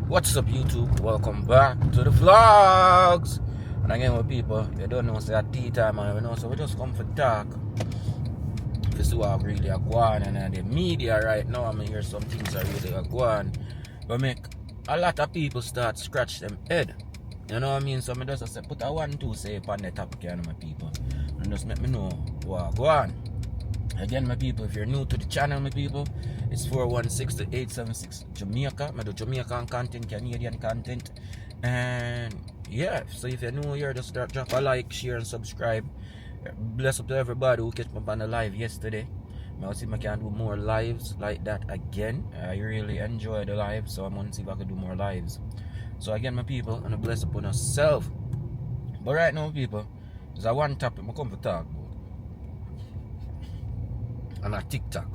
What's up, YouTube? Welcome back to the vlogs. And again, with people, you don't know, say at tea time, and we know, so we just come for talk. To see what really are going on in the media right now. I mean, hear some things are really are going, but make a lot of people start scratch them head. You know what I mean? So I just say, put a 1-2 say upon the topic, you know, my people, and just let me know what go on. Again, my people, if you're new to the channel, my people, it's 416-876 Jamaica. I do Jamaican content, Canadian content. And yeah, so if you're new here, just drop a like, share, and subscribe. Bless up to everybody who catch me on the live yesterday. I'll see if I can do more lives like that again. I really enjoy the live, so I'm going to see if I can do more lives. So again, my people, and bless upon yourself. But right now, people, there's a one topic I come to talk about. And a TikTok.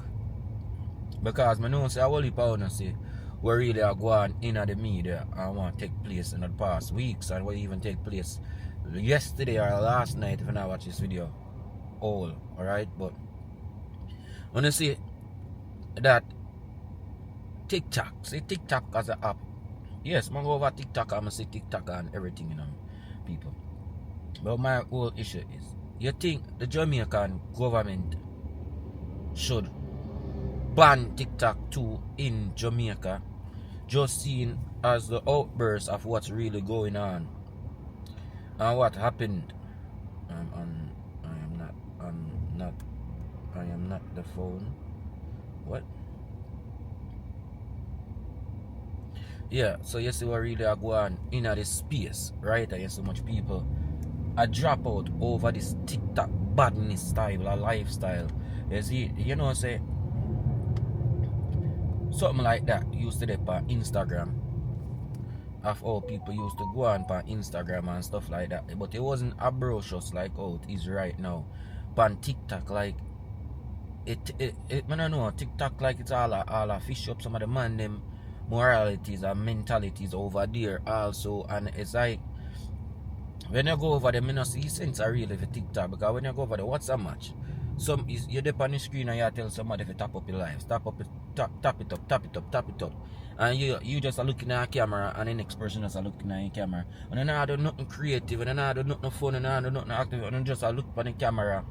Because I know say a whole heap of say we really are going in the media and want to take place in the past weeks, and what even take place yesterday or last night if you not watch this video all. Alright, but when you see that TikTok, say TikTok as an app. Yes, I go over TikTok and I see TikTok and everything, you know, people. But my whole issue is, you think the Jamaican government should ban TikTok too in Jamaica, just seen as the outburst of what's really going on and what happened. I am not the phone. What? Yeah, so you see what really are going in this space, right? And you see so much people a drop out over this TikTok badness style or lifestyle. You see, you know, say something like that used to be on Instagram, of how people used to go on Instagram and stuff like that, but it wasn't atrocious like how it is right now on TikTok. Like it I don't know, TikTok like it's all a fish up some of the man them moralities and mentalities over there also. And it's like when you go over there, I don't see sense I really for TikTok, because when you go over there, what's a match? You're there on the screen and you tell somebody to tap up your life, tap it up. And you just are looking at a camera, and the next person just are looking at your camera. And then I do nothing creative, and then I do nothing fun, and I do nothing active, and then just look at the camera.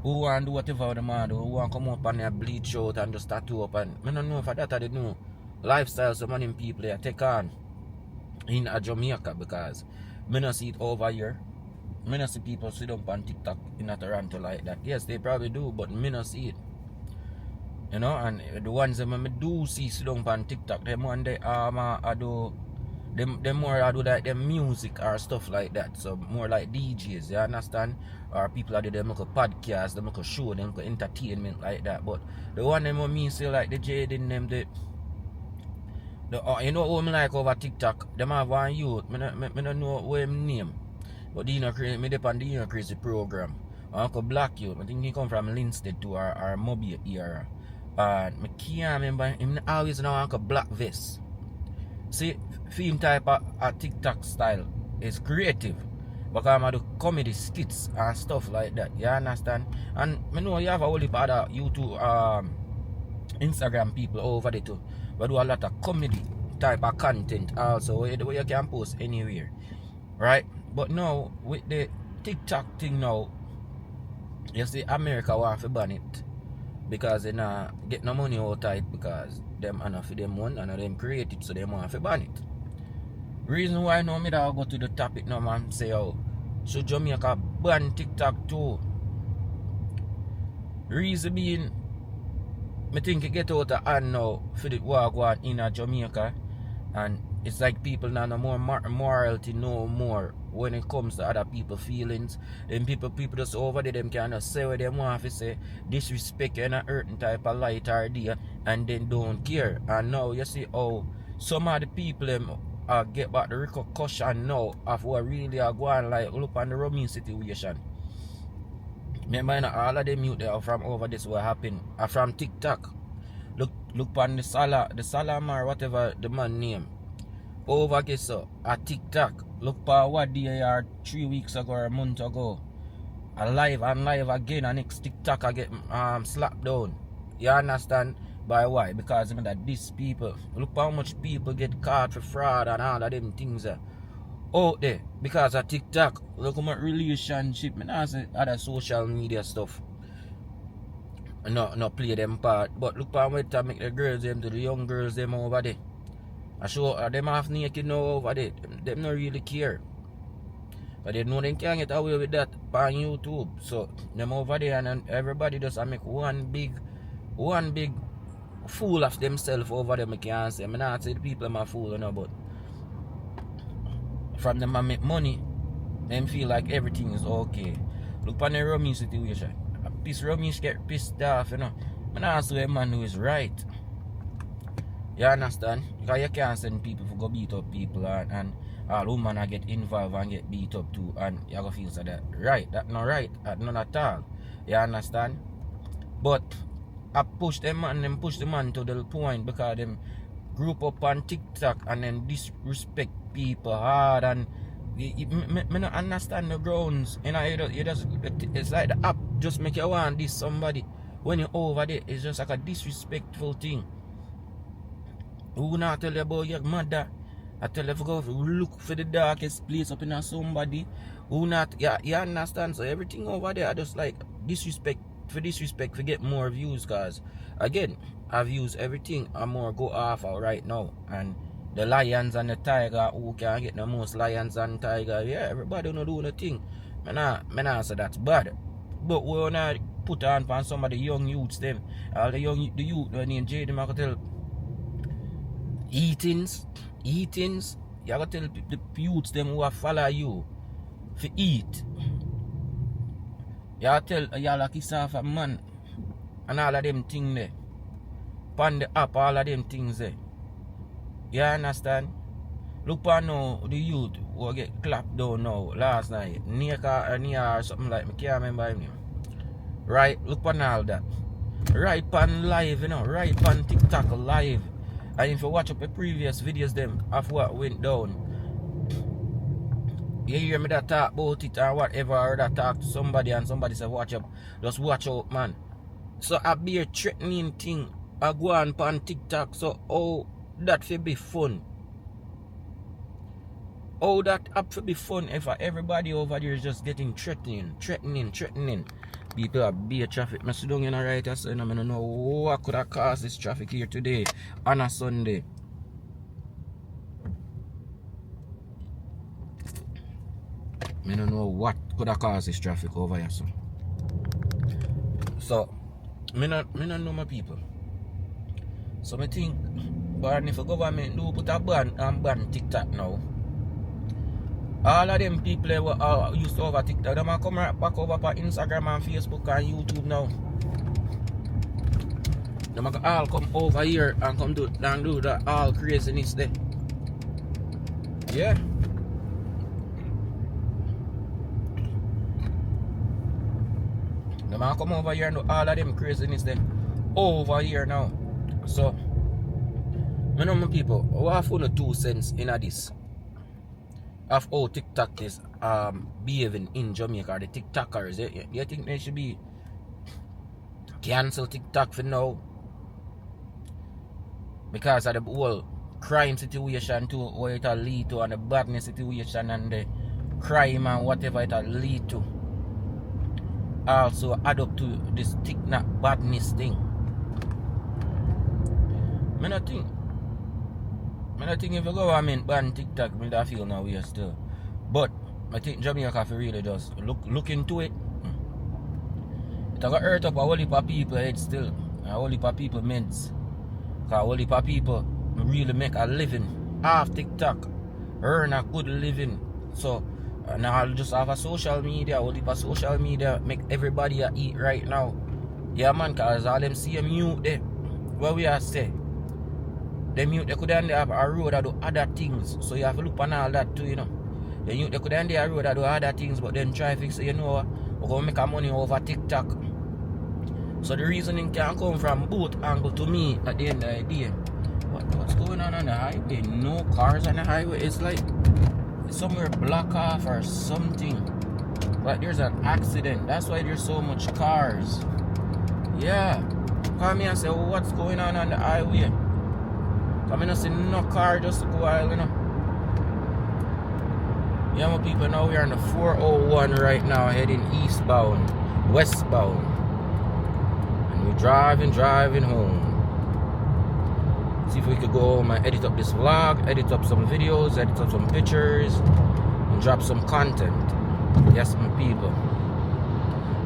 Who want to do whatever they want to do, who want to come up and bleach out and just tattoo up. And I don't know if that I did know lifestyle some of them people take on in Jamaica, because I don't see it over here. I don't see people sit up on TikTok in Toronto like that. Yes, they probably do, but I don't see it. You know, and the ones that I do see sit up on TikTok, them one day I do them more I do like them music or stuff like that. So more like DJs, you understand? Or people that do them make a podcast, them make a show, them make a entertainment like that. But the one them me say like the Jaden them you know what I like over TikTok? Them have one youth. I don't know what him name. But me depend on the crazy program. Uncle Black youth. I think he come from Linstead to our Mobile era. And I can't remember him always know Uncle Black Vest. See, film type of TikTok style is creative, because I do comedy skits and stuff like that. You understand? And I know you have a whole heap of other YouTube, Instagram people over there too, but do a lot of comedy type of content also, where you can post anywhere, right? But now with the TikTok thing now, you see America want to ban it, because they not get no money out of it, because them and for them one and them create it, so they want to ban it. Reason why now me that go to the topic now, man, say oh, should Jamaica ban TikTok too? Reason being, I think it get out of hand now for the war going in Jamaica, and it's like people now no more morality no more when it comes to other people's feelings. Then people just over there, them can say what they want to say, disrespect and a hurting type of light idea, and then don't care. And now you see how some of the people them get back the repercussion now of what really are going, like look on the roaming situation. Remember, all of them youth there are from over this what happened are from TikTok. Look on the Salam or whatever the man name. Over guess so at TikTok. Look for what they are 3 weeks ago or a month ago. Alive and live again, and next TikTok I get slapped down. You understand? By why? Because I mean that these people, look how much people get caught for fraud and all of them things out there because of TikTok. Look how much relationship, I not say other social media stuff. Not play them part. But look how much time make the girls them to the young girls them over there. I show them half naked now over there. Them not really care. But they know they can't get away with that on YouTube. So them over there and everybody just make one big fool of themselves over there. I can't say. I not say the people are fool, you know, but from them I make money, them feel like everything is okay. Look on the Rummy situation. A piece Rummy get pissed off, you know. I not say a man who is right. You understand? Because you can't send people to go beat up people and all women get involved and get beat up too, and you go feel so that right. That's not right. That's not at all. You understand? But I push them and them push the man to the point because them group up on TikTok and then disrespect people hard and me not understand the grounds. You know, it's like the app just make you want this somebody. When you're over there, it's just like a disrespectful thing. Who not tell you about your mother? I tell you to go look for the darkest place up in somebody. Who not, yeah, you understand? So everything over there, I just like disrespect for get more views, cause again, I've used everything and more go off right now. And the lions and the tiger, who can get the most lions and tiger, yeah, everybody don't do nothing. Me not say that's bad. But we wanna put on some of the young youths them. All the youth when in jail, them I can tell eatings, you gotta tell the youths them who follow you for eat. You tell y'all like kiss off a man and all of them things there. Pan the app, all of them things there. You understand? Look on now the youth who get clapped down now last night. Nika or something like, I can't remember him name. Right, look on all that. Right pan live, you know, right pan TikTok live. And if you watch up the previous videos them of what went down, you hear me that talk about it or whatever, or that talk to somebody and somebody say watch up, just watch out, man. So I be a threatening thing I go on TikTok, so oh that for be fun. Oh that up for be fun if everybody over there is just getting threatening. People are be a traffic. I sit down in a right so I don't know what could have caused this traffic here today on a Sunday. I don't know what could have caused this traffic over here. So I don't know my people. So I think, but if the government do put a ban TikTok now, all of them people who used to over TikTok, they might come right back over for Instagram and Facebook and YouTube now. They might all come over here and come do that all craziness there. Yeah. They might come over here and do all of them craziness there. Over here now. So, I know my people, what have the 2 cents in this? Of how TikTok is behaving in Jamaica, the TikTokers, you think they should be cancel TikTok for now? Because of the whole crime situation too, what it will lead to, and the badness situation and the crime and whatever it will lead to. Also add up to this TikTok badness thing. I don't think if the government ban TikTok, I don't feel now we are still. But I think Jamaica really does look into it. It's going to hurt up a whole heap of people head still. A whole heap of people meds. Because a whole heap of people really make a living off TikTok. Earn a good living. So now I'll just have a social media, a whole heap of social media make everybody eat right now. Yeah man, because all them see a mute there. What we are say? Them youth they could have a road that do other things. So you have to look on all that too, you know. The youth they could have a road that do other things, but then try to fix it, you know, we're going to make our money over TikTok. So the reasoning can come from both angles to me at the end of the day. What's going on the highway? No cars on the highway. It's like somewhere block off or something. Like there's an accident. That's why there's so much cars. Yeah. Call me and say, oh, what's going on the highway? Come in and see no car just to go while, you know. Yeah, my people, now we are on the 401 right now, heading eastbound, westbound. And we're driving home. See if we could go home and edit up this vlog, edit up some videos, edit up some pictures, and drop some content. Yes, my people.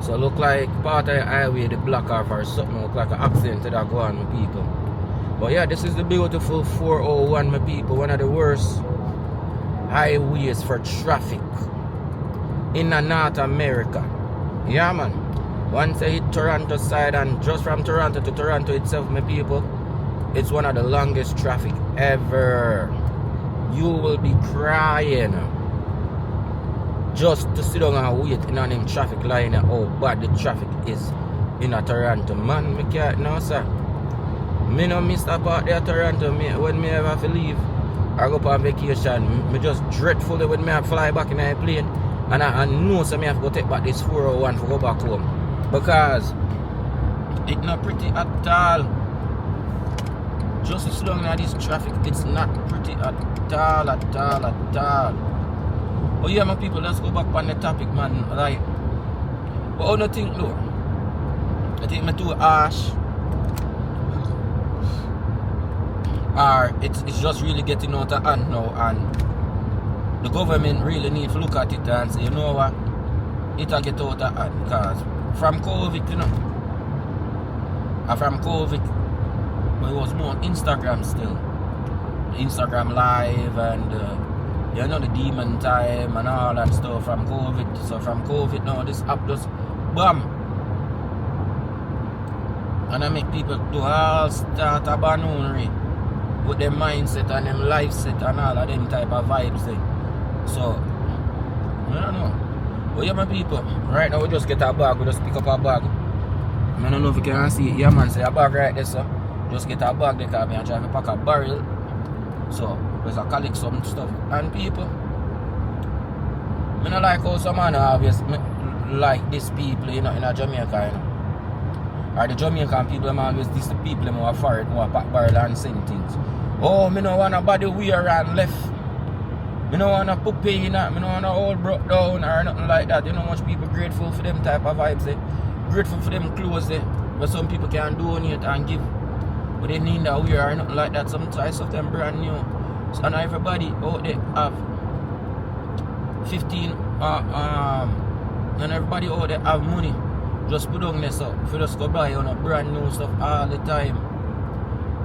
So look like part of the highway, the block off or something, look like an accident that go on, my people. But yeah, this is the beautiful 401, my people. One of the worst highways for traffic in North America. Yeah, man. Once I hit Toronto side, and just from Toronto to Toronto itself, my people, it's one of the longest traffic ever. You will be crying just to sit down and wait in on them traffic line. How bad the traffic is in a Toronto. Man, me can't know, sir. Me no miss that part there Toronto. When me ever have to leave or go on vacation, me just dreadfully when me have to fly back in a plane. And I know so me have to go take back this 401 to go back home. Because it's not pretty at all. Just to sit down in this traffic, it's not pretty at all. Oh yeah, my people, let's go back on the topic, man. Like, what do you think, though? I think me too harsh, or it's just really getting out of hand now, and the government really need to look at it and say, you know what, it'll get out of hand. Because from COVID, you know, and from COVID, but it was more on Instagram still, Instagram live, and you know, the demon time and all that stuff from COVID. So from COVID now, this app just bam, and I make people do all start a banoonery with their mindset and them life set and all of them type of vibes there. So I don't know. But yeah, my people, right now we just get a bag, we just pick up a bag. I don't know if you can see it. Yeah, man, say a bag right there, so just get a bag there, because I'm trying to pack a barrel. So there's a collect some stuff. And people, I don't like how some man always like these people, you know, in a Jamaica, you know. Or the Jamaican people, I'm always these people who are forward, who are pack barrel and sing things. Oh, me no want nobody wear and left. Me no want a puppy, you know, me no want a old broke down or nothing like that. You know, much people grateful for them type of vibes, eh? Grateful for them clothes, eh? But some people can donate and give. But they need that wear or nothing like that. Sometimes of them brand new. So not everybody out there have 15 and everybody out there have money. Just put on this up. If you just go buy on a brand new stuff all the time.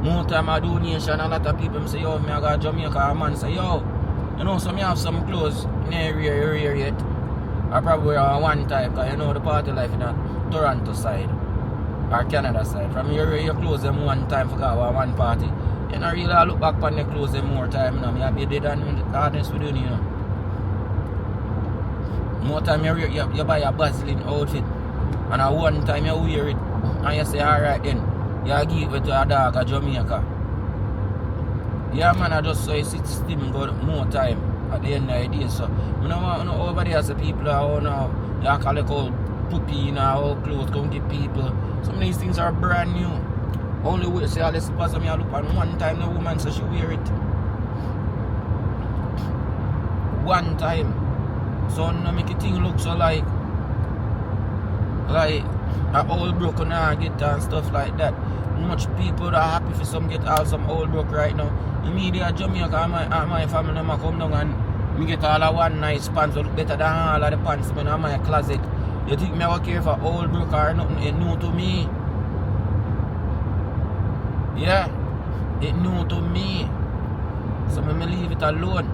More time I donation, a lot of people say, yo, me I got Jamaica, a man say, yo, you know, so me have some clothes in the area yet. I probably wear one time, because you know the party life in the Toronto side or Canada side. From your clothes them one time for one party. You know, really look back on the clothes them more time, you know. I be dead and honest with you, you know. More time you buy a Baslin outfit, and at one time you wear it, and you say, alright then, you give it to a dog at Jamaica. Yeah, man, I just say sit still go more time at the end of the day. So, you know, over there, the people are now, they call it called puppy, you know, clothes, come give people. Some of these things are brand new. Only way say all this suppose me I look on one time the woman so she wear it. One time. So no make it thing look so like a old broken get and stuff like that. Much people are happy for some get all some old broke right now. Immediately Jamaica and my family them come down and me get all of one nice pants look better than all of the pants in my closet. You think me I care for old broke or nothing? It new to me. Yeah, it new to me. So me leave it alone.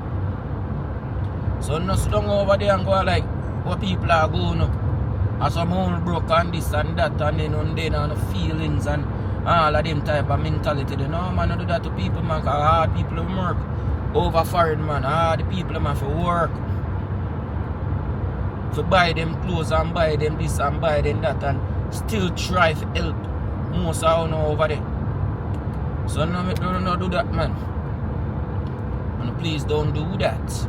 So no sit down over there and go like what people are going up. And some old broke and this and that and then on then and the feelings and all of them type of mentality. You know, man, I do that to people, man, because hard people work over foreign, man. Hard people man for work. To buy them clothes and buy them this and buy them that and still try to help most of them over there. So no do that, man. And please don't do that.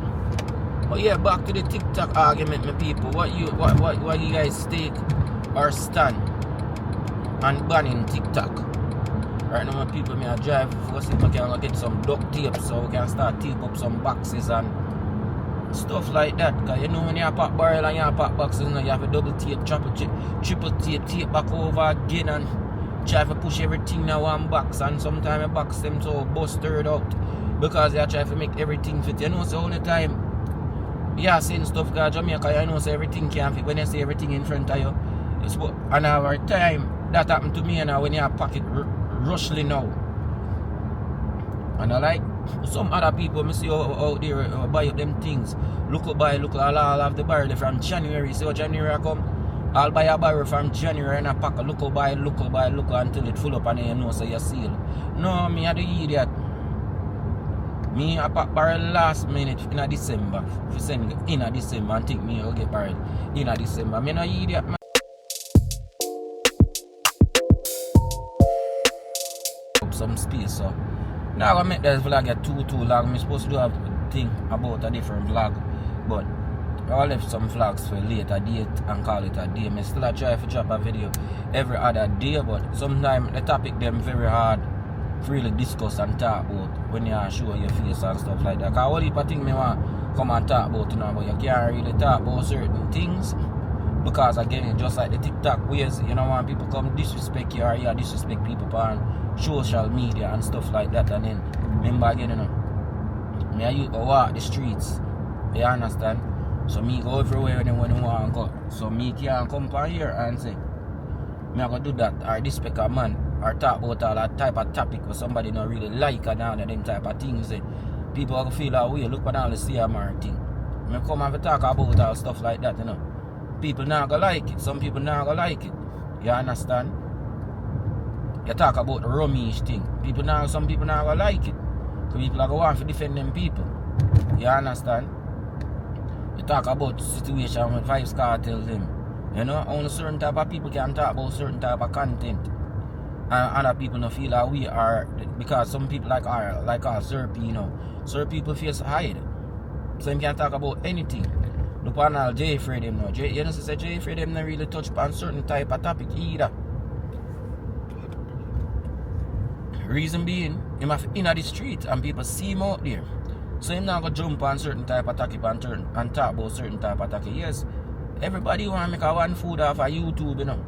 But yeah, back to the TikTok argument, my people. What you guys take or stand? and banning TikTok. Right now, my people, me a drive first if I can get some duct tape so we can start tape up some boxes and stuff like that. Because you know when you pack barrel and you pack boxes, you have a double tape, triple tape back over again and try to push everything in one box, and sometimes a box them so busted out because they try to make everything fit. You know, so all the time yeah, saying stuff because Jamaica, you know, so everything can fit when you see everything in front of you. It's what an hour time that happened to me now when you pack it rushly now. And I like some other people, I see out there buy up them things. Look all of the barrel from January. See how January come? I'll buy a barrel from January and I pack a look until it full up and then you know so you seal. No, me are the idiot. Me I pack barrel last minute in a December. If you send it in a December and think me will get barrel in a December. Me no idiot, man. Up some space so. Now I make this vlog get too long. I'm supposed to do a thing about a different vlog. But I left some vlogs for later date and call it a day. I still try to drop a video every other day, but sometimes the topic them very hard to really discuss and talk about when you show your face and stuff like that. Because all heap of things I want to come and talk about, you know, but you can't really talk about certain things. Because again, it's just like the TikTok ways, you know, when people come disrespect you or you disrespect people on social media and stuff like that. And then, remember again, you know, me I used to walk the streets, you understand? So me go everywhere when I want to go. So me can't come from here and say, me I go do that or disrespect a man or talk about all that type of topic where somebody not really like and all of them type of things. People are going to feel that way, look at all the CMR thing. Me come and talk about all stuff like that, you know. People not gonna like it. Some people not gonna like it. You understand? You talk about the rummish thing. Some people not gonna like it. Because people are gonna want to defend them people. You understand? You talk about the situation with Vibes Cartel them. You know, only certain type of people can talk about certain type of content. And other people don't feel that we are, because some people like our Sir P, you know. Sir people feel hide. So you can talk about anything. Look on all J Fred them now. You know, say J Fred them not really touch on certain type of topic either. Reason being, him have in the street and people see him out there. So him not gonna jump on certain type of topic and talk about certain type of topic. Yes, everybody want to make a one food off of YouTube, you know.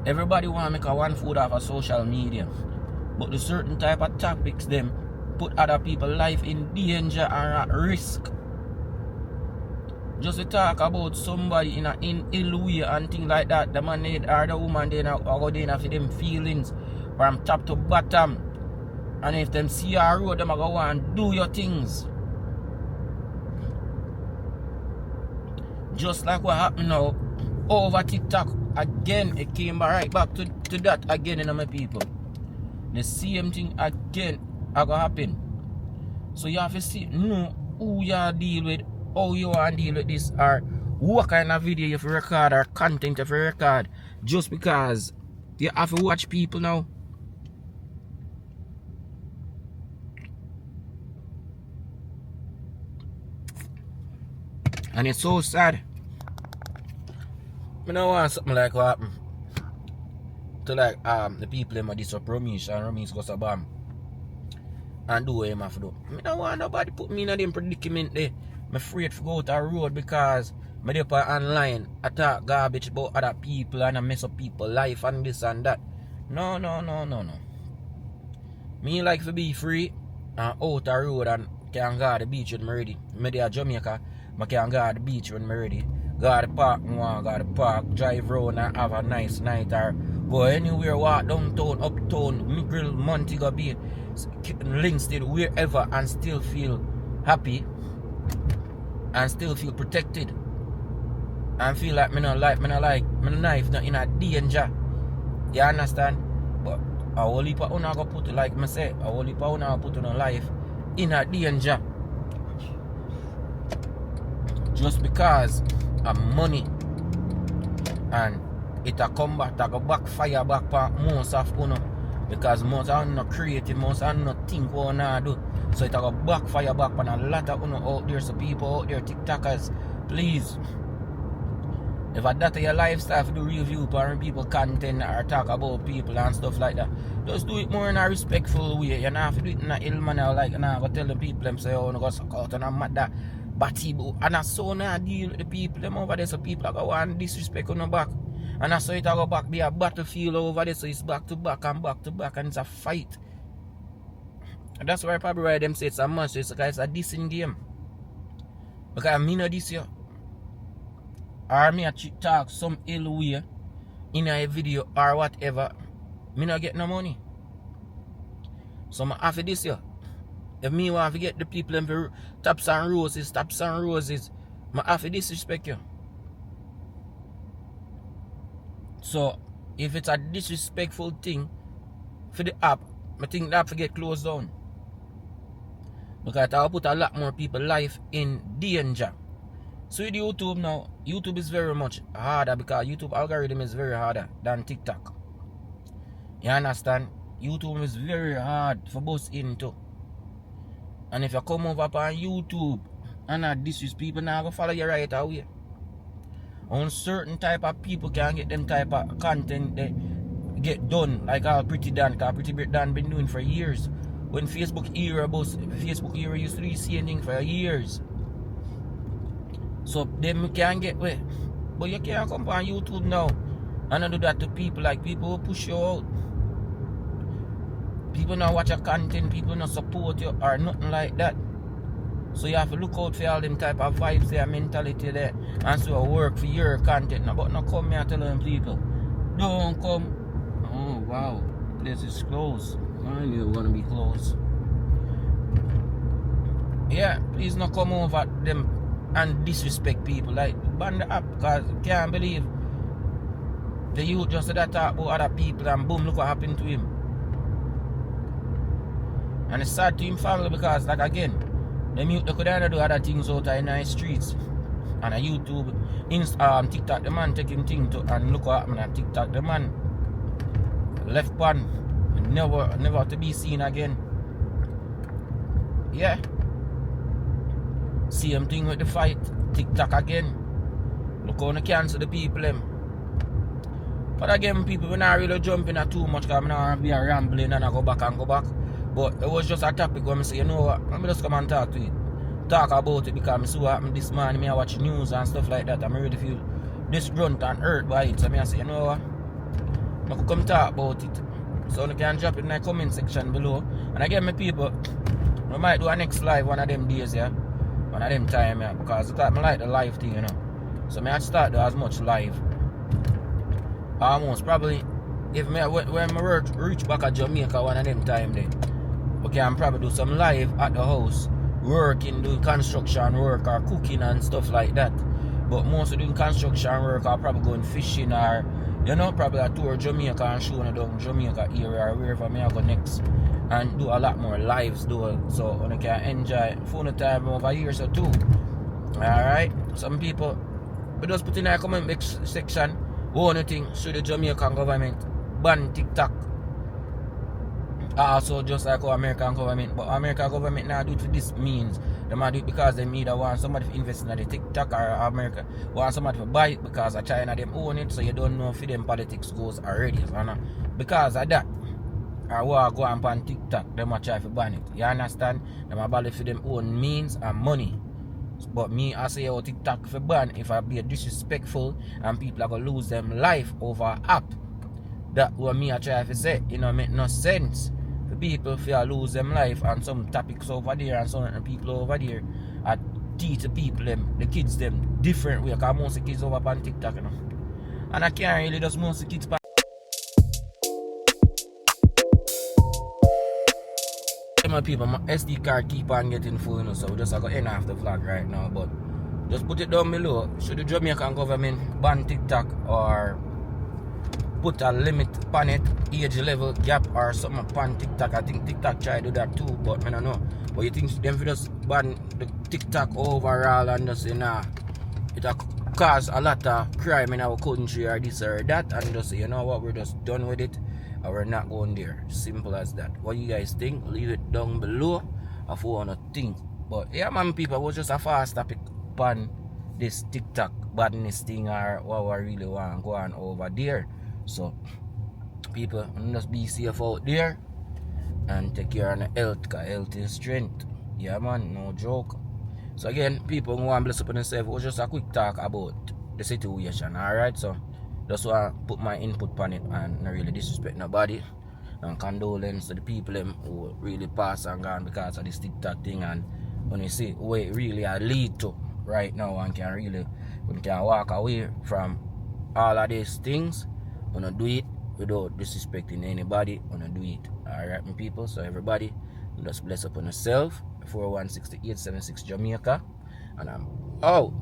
Everybody want to make a one food off of social media. But the certain type of topics them put other people's life in danger and at risk. Just to talk about somebody in ill way and things like that, the man or the woman they go there for them feelings from top to bottom. And if them see a road, them go and do your things. Just like what happened now over TikTok. Again, it came right back to that again in my people. The same thing again gonna happen. So you have to see who you deal with, how you want to deal with this, or what kind of video you have to record or content you have to record, just because you have to watch people now. And it's so sad. I don't want something like what happened to like the people in my disrupt Ramesh and Ramesh goes a bomb and do what him have to do. I don't want nobody put me in them predicament there. I'm afraid to go out the road because I'm there online, I talk garbage about other people and I mess up people's life and this and that. No. Me like to be free and out the road and can go to the beach when I'm ready. I'm there at Jamaica, I can go to the beach when I'm ready. Go to the park, go to the park, drive around and have a nice night, or go anywhere, walk downtown, uptown, Migril, Montego Bay, Linstead, wherever, and still feel happy and still feel protected and feel like my life not in a danger. You understand? But a whole heap of una go put, like I say, a whole heap of una put on life in a danger just because of money, and it a come back, it go backfire back on most of you, because most are not creative, most are not think what you do. So it a go backfire back on a lot of out there. So people out there, TikTokers, please If that your lifestyle to do review for people content or talk about people and stuff like that, just do it more in a respectful way. You don't have to do it in a ill manner like go tell the people them say, oh, no go suck out and I'm mad that batty boo. And that's so not deal with the people them over there, so people are going to disrespect on the back. And that's how it go back be a battlefield over there, so it's back to back and back to back and it's a fight. And that's why probably why them say it's a match, it's because it's a dissing game. Because me know this year. Or me a talk some ill way in a video or whatever, me not get no money. So I have to this year. If me want to get the people in taps and roses, I have to disrespect you. So if it's a disrespectful thing for the app, I think the app will get closed down. Because I will put a lot more people's life in danger. So with YouTube now, YouTube is very much harder because YouTube algorithm is very harder than TikTok. You understand? YouTube is very hard for both into. And if you come over on YouTube and not disrespect people, now go follow you right away. On certain type of people can get them type of content they get done, like how Pretty Dan, because Pretty Dan been doing for years. When Facebook era used to do the same thing for years. So them can get away. But you can't come on YouTube now and do that to people. Like people will push you out. People not watch your content, people not support you or nothing like that. So you have to look out for all them type of vibes there, mentality there, and so work for your content. But not come here telling people, don't come. Oh wow, this is closed. I knew it was gonna be closed. Yeah, please not come over them and disrespect people. Like ban the app, because you can't believe the youth just said that talk about other people and boom, look what happened to him. And it's sad to him family because, like again, them youth they could either do other things out in the streets. And on YouTube, TikTok, the man taking thing to, and look what happened on TikTok, the man left pan, never to be seen again. Yeah. Same thing with the fight, TikTok again. Look how they cancel the people them. But again, people we not really jumping at too much because I don't be a rambling and I go back. But it was just a topic where I say, you know what, let me just come and talk to it. Talk about it because I see what happened this morning, I watch news and stuff like that. I really feel disgruntled and hurt by it. So I say, you know what, I could come talk about it. So you can drop it in the comment section below. And again, my people, we might do a next live one of them days, yeah. One of them time, yeah. Because I like the live thing, you know. So I start do as much live. Almost probably, if when I reach back at Jamaica one of them time then, okay, I'm probably do some live at the house, working, doing construction work or cooking and stuff like that. But mostly doing construction work, I'll probably going fishing or, you know, probably a tour Jamaica and showing down Jamaica area or wherever I go next. And do a lot more lives, so you can enjoy fun time over here so too. Alright, some people, but just put in the comment section, what you think should the Jamaican government ban TikTok? Also just like our American government, but American government now do it for this means. They might do it because they either want somebody to invest in the TikTok, or America want somebody to buy it because of China them own it, so you don't know if them politics goes already. So because of that, I want to go on TikTok, they might try to ban it. You understand? They might buy it for them own means and money. But me, I say, oh, TikTok for ban if I be disrespectful and people are going to lose them life over app. That what me I try to say, you know, make no sense. For people feel lose them life and some topics over there and some people over there are teach the people them, the kids them different way, because most of the kids over on TikTok, you know. And I can't really just most of the kids my people, my SD card keep on getting full, you know, so we just going to end off the vlog right now. But just put it down below. Should the Jamaican government ban TikTok or put a limit on it, age level gap or something upon TikTok? I think TikTok try to do that too, but I don't know. But you think them for just ban the TikTok overall and just say, nah, it'll cause a lot of crime in our country or this or that, and just say, you know what, we're just done with it. And we're not going there. Simple as that. What you guys think? Leave it down below if you want to think. But yeah, man, people, it was just a fast topic on this TikTok badness thing or what we really want go on over there. So people just be safe out there and take care of the health, because health is strength. Yeah man, no joke. So again, people who want to bless up on themselves, it was just a quick talk about the situation, alright? So just want to put my input on it and not really disrespect nobody. And condolence to the people who really pass and gone because of this TikTok thing. And when you see where it really lead to right now, and we can walk away from all of these things, wanna do it without disrespecting anybody, wanna do it. Alright, my people. So everybody, just bless up on yourself. 416-876 Jamaica, and I'm out.